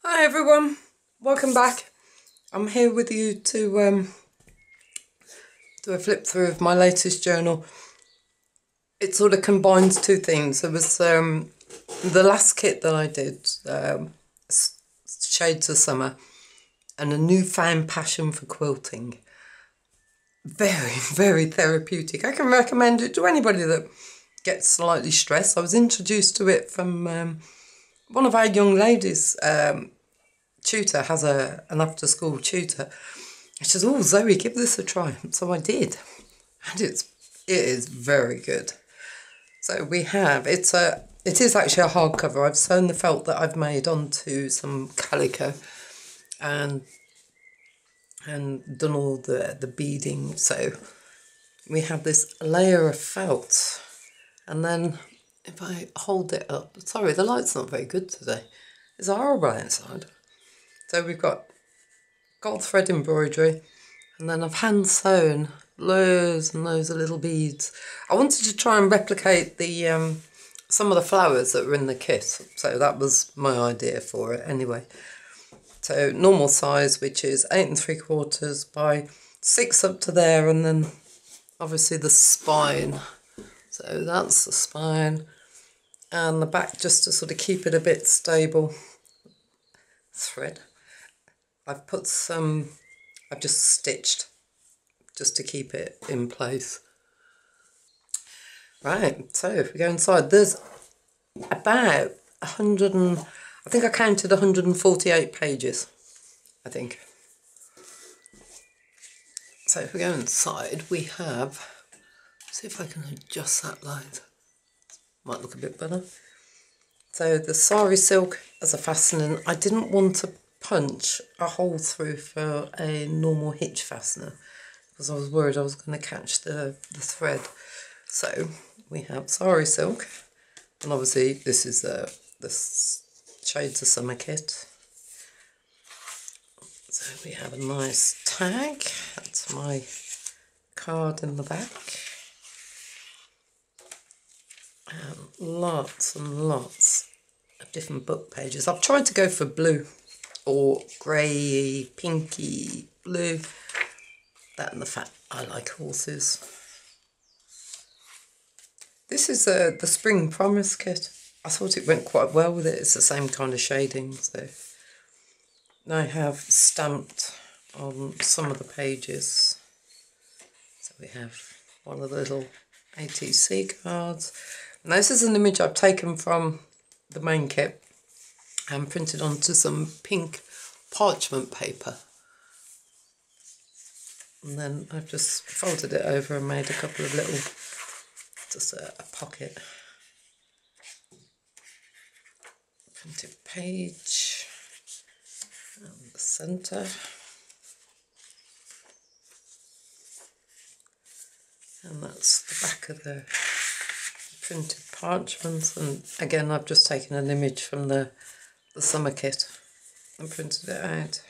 Hi everyone, welcome back. I'm here with you to do a flip through of my latest journal. It sort of combines two things. There was the last kit that I did, Shades of Summer, and a newfound passion for quilting. Very, very therapeutic. I can recommend it to anybody that gets slightly stressed. I was introduced to it from one of our young ladies. Tutor has an after school tutor. She says, "Oh, Zoe, give this a try." So I did, and it is very good. So we have it is actually a hardcover. I've sewn the felt that I've made onto some calico, and done all the beading. So we have this layer of felt, and then if I hold it up, sorry, the light's not very good today. It's horrible outside. So we've got gold thread embroidery, and then I've hand sewn loads and loads of little beads. I wanted to try and replicate the some of the flowers that were in the kit, so that was my idea for it anyway. So normal size, which is 8 3/4 by 6 up to there, and then obviously the spine. So that's the spine, and the back, just to sort of keep it a bit stable. Thread. I've put some, I've just stitched just to keep it in place. Right, so if we go inside, there's about 100 and, I think I counted 148 pages, I think. So if we go inside, we have, see if I can adjust that light. Might look a bit better. So the sari silk as a fastening, I didn't want to punch a hole through for a normal hitch fastener because I was worried I was going to catch the thread. So we have sari silk, and obviously this is the Shades of Summer kit. So we have a nice tag, that's my card in the back, and lots of different book pages. I've tried to go for blue or grey, pinky, blue. That and the fact I like horses. This is the Spring Promise kit. I thought it went quite well with it. It's the same kind of shading. So I have stamped on some of the pages. So we have one of the little ATC cards. Now this is an image I've taken from the main kit and printed onto some pink parchment paper. And then I've just folded it over and made a couple of little, just a pocket. Printed page, and the centre. And that's the back of the printed parchment. And again, I've just taken an image from the summer kit and printed it out.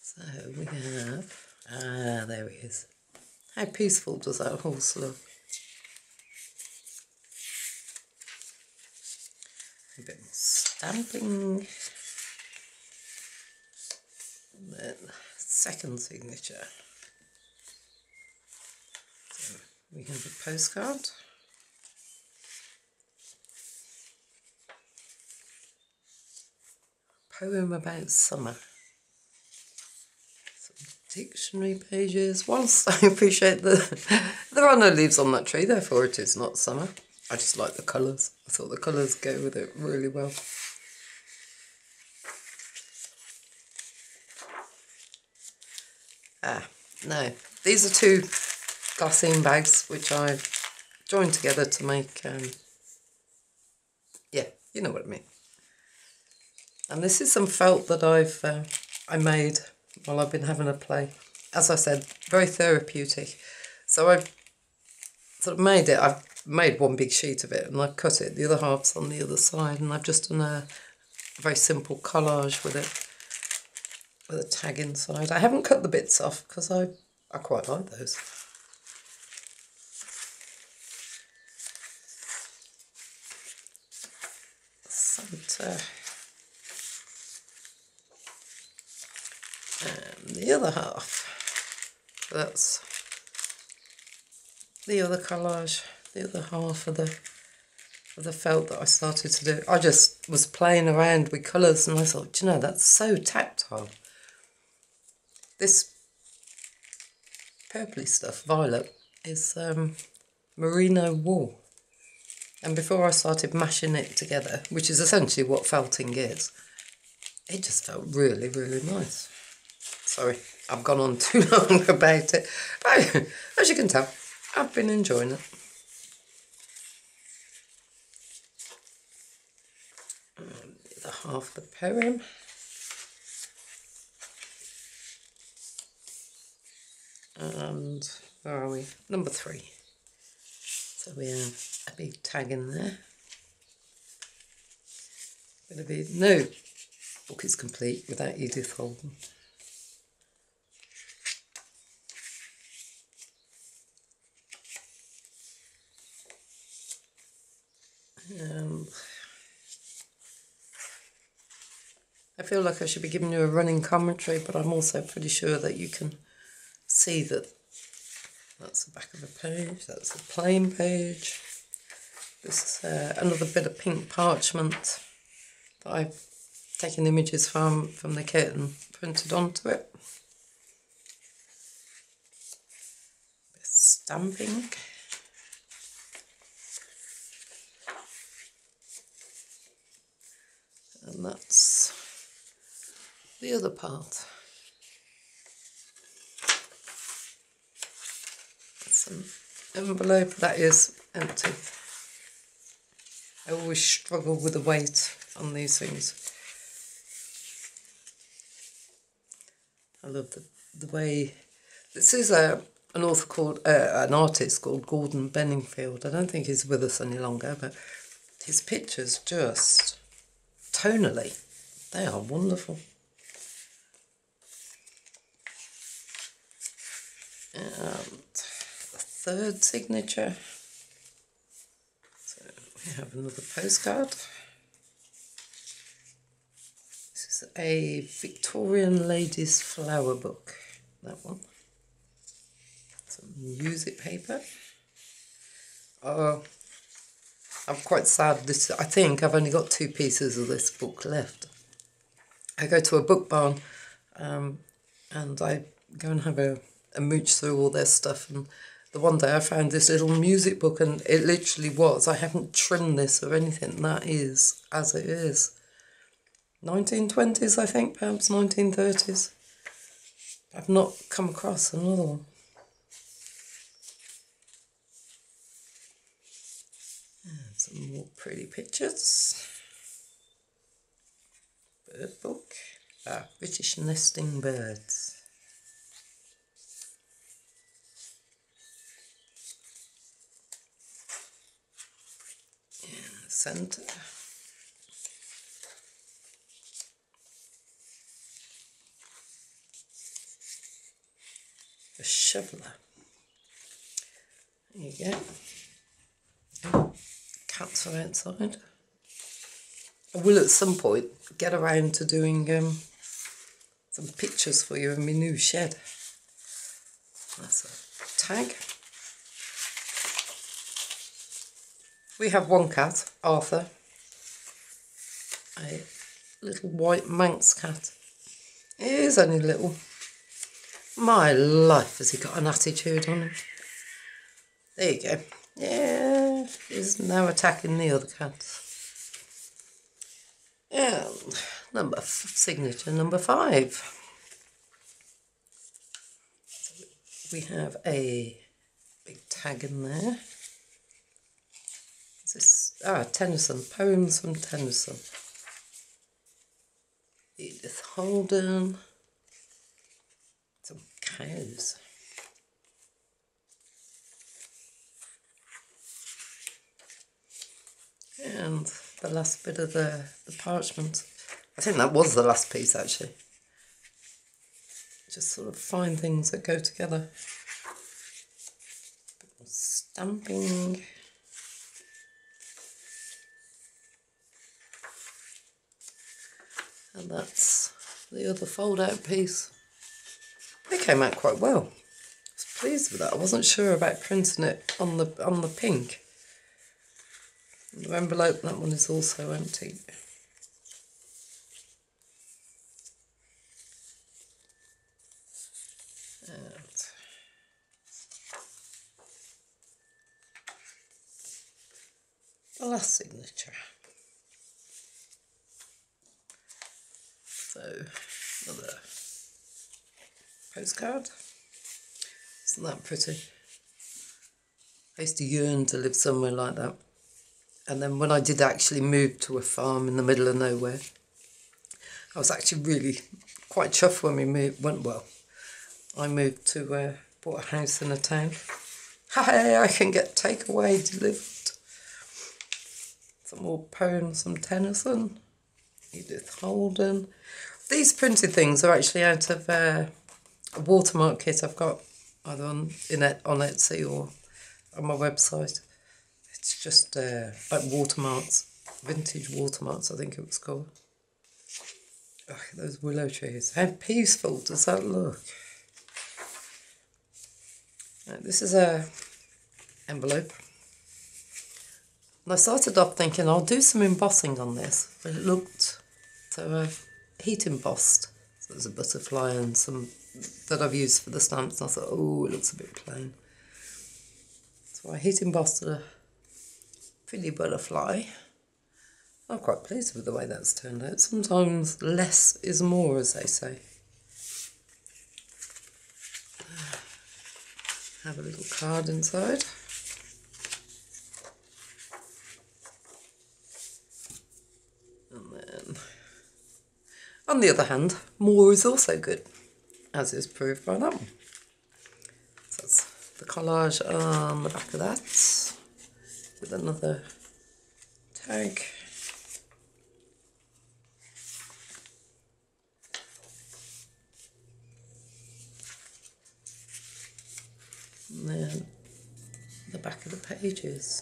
So we have, there he is. How peaceful does that horse look? A bit more stamping. And then second signature. So we have a postcard. Poem about summer. Dictionary pages. Whilst I appreciate there are no leaves on that tree, therefore it is not summer. I just like the colours. I thought the colours go with it really well. No, these are two glassine bags which I've joined together to make, yeah, you know what I mean. And this is some felt that I made while I've been having a play. As I said, very therapeutic. So I've sort of made it, I've made one big sheet of it and I've cut it, the other half's on the other side, and I've just done a very simple collage with it, with a tag inside. I haven't cut the bits off because I quite like those. And the other half. That's the other collage, the other half of the felt that I started to do. I just was playing around with colours and I thought, do you know, that's so tactile. This purpley stuff, violet, is merino wool. And before I started mashing it together, which is essentially what felting is, it just felt really, really nice. Sorry, I've gone on too long about it. But as you can tell, I've been enjoying it. The half of the poem. And where are we? Number 3. So we have a big tag in there. Gonna be no book is complete without Edith Holden. I feel like I should be giving you a running commentary, but I'm also pretty sure that you can see that that's the back of a page, that's a plain page. This is another bit of pink parchment that I've taken images from the kit and printed onto it. Stamping. And that's the other part. That's an envelope that is empty. I always struggle with the weight on these things. I love the way this is an author called an artist called Gordon Benningfield. I don't think he's with us any longer, but his pictures just tonally, they are wonderful. And the third signature. So we have another postcard. This is a Victorian Ladies Flower Book, that one. Some music paper. Oh, I'm quite sad. I think I've only got 2 pieces of this book left. I go to a book barn and I go and have a mooch through all their stuff, and the one day I found this little music book, and it literally was, I haven't trimmed this or anything, that is as it is. 1920s, I think, perhaps 1930s. I've not come across another one. Some more pretty pictures. Bird book. British nesting birds. In the centre. A shoveler. There you go. Oh, cats are outside. I will at some point get around to doing some pictures for you in my new shed. That's a tag. We have one cat, Arthur, a little white Manx cat. He is only little. My life, has he got an attitude on him? There you go. Yeah, he's now attacking the other cats. And signature number 5. So we have a big tag in there. This is Tennyson, poems from Tennyson. Edith Holden. Some cows. And the last bit of the parchment. I think that was the last piece, actually. Just sort of find things that go together. Stamping. And that's the other fold out piece. It came out quite well. I was pleased with that. I wasn't sure about printing it on the pink. And the envelope, that one is also empty. And the last signature. So, another postcard. Isn't that pretty? I used to yearn to live somewhere like that. And then when I did actually move to a farm in the middle of nowhere, I was actually really quite chuffed when we moved. I moved to bought a house in a town. Hey, I can get takeaway delivered. Some more poems from Tennyson, Edith Holden. These printed things are actually out of a watermark kit I've got either on Etsy or on my website. It's just like watermarks, vintage watermarks, I think it was called. Oh, those willow trees. How peaceful does that look? Right, this is a envelope. And I started off thinking I'll do some embossing on this, but it looked so heat embossed. So there's a butterfly and some that I've used for the stamps. And I thought, oh, it looks a bit plain. So I heat embossed a pretty butterfly. I'm quite pleased with the way that's turned out. Sometimes less is more, as they say. Have a little card inside. And then, on the other hand, more is also good, as is proved by that one. So that's the collage on the back of that, with another tag. And then the back of the pages.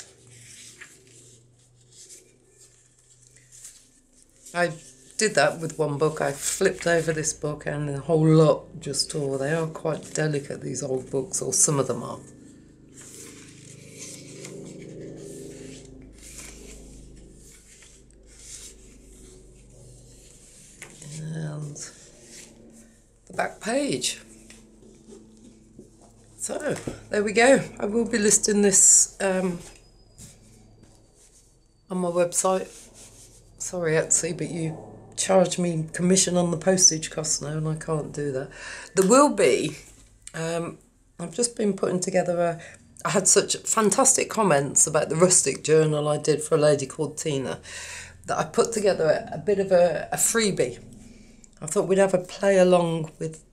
I did that with one book. I flipped over this book and the whole lot just tore. They are quite delicate, these old books, or some of them are. And the back page. So, there we go. I will be listing this on my website. Sorry, Etsy, but you charge me commission on the postage costs now, and I can't do that. There will be, I've just been putting together I had such fantastic comments about the rustic journal I did for a lady called Tina, that I put together a bit of a freebie. I thought we'd have a play along with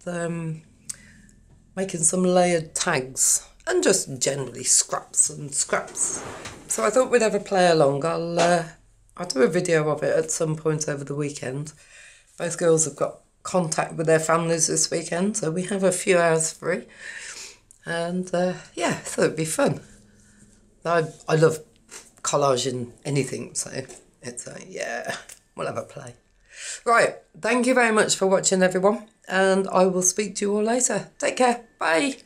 making some layered tags and just generally scraps and scraps. So I thought we'd have a play along. I'll do a video of it at some point over the weekend. Both girls have got contact with their families this weekend, so we have a few hours free. And yeah, so it'd be fun. I love collaging anything, so it's yeah, we'll have a play. Right, thank you very much for watching, everyone, and I will speak to you all later. Take care, bye.